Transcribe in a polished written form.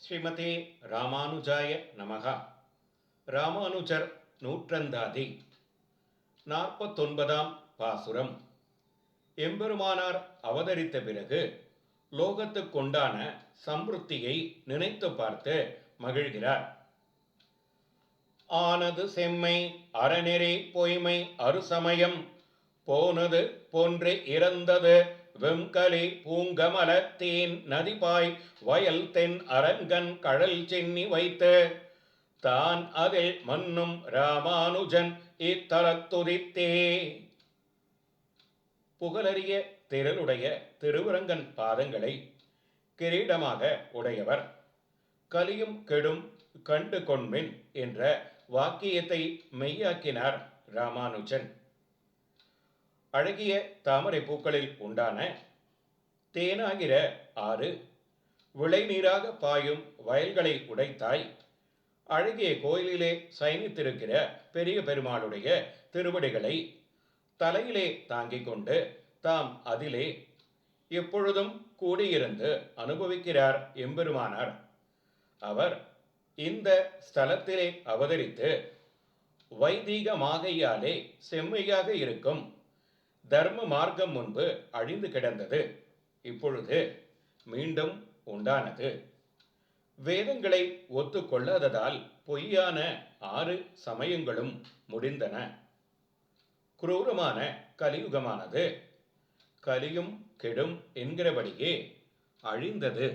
ஸ்ரீமதே ராமானுஜாய நமகா. ராமானுஜர் நூற்றந்தாதி 49ஆம் பாசுரம். எம்பெருமானார் அவதரித்த பிறகு லோகத்துக்குண்டான சம்ருத்தியை நினைத்து பார்த்து மகிழ்கிறார். ஆனது செம்மை அறநெறி பொய்மை அருசமயம் போனது போன்று இறந்தது வெம்கலி பூங்கமலத்தேன் நதிபாய் வயல் தென் அரங்கன் கழல் சென்னி வைத்து தான் அதில் மன்னும் ராமானுஜன் இத்தலத்துதித்தே. புகழறிய திரளுடைய திருவரங்கன் பாதங்களை கிரீடமாக உடையவர். கலியும் கெடும் கண்டு கொண்மின் என்ற வாக்கியத்தை மெய்யாக்கினார் ராமானுஜன். அழகிய தாமரை பூக்களில் உண்டான தேனாகிற ஆறு விளைநீராக பாயும் வயல்களை உடைத்தாய். அழகிய கோயிலிலே சயனித்திருக்கிற பெரிய பெருமாளுடைய திருவடிகளை தலையிலே தாங்கிக் கொண்டு தாம் அதிலே எப்பொழுதும் கூடியிருந்து அனுபவிக்கிறார் எம்பெருமானார். அவர் இந்த ஸ்தலத்திலே அவதரித்து வைதீகமாகையாலே செம்மையாக இருக்கும் தர்ம மார்க்கம் முன்பு அழிந்து கிடந்தது, இப்பொழுது மீண்டும் உண்டானது. வேதங்களை ஒத்துக்கொள்ளாததால் பொய்யான 6 சமயங்களும் முடிந்தன. குரூரமான கலியுகமானது கலியும் கெடும் என்கிறபடியே அழிந்தது.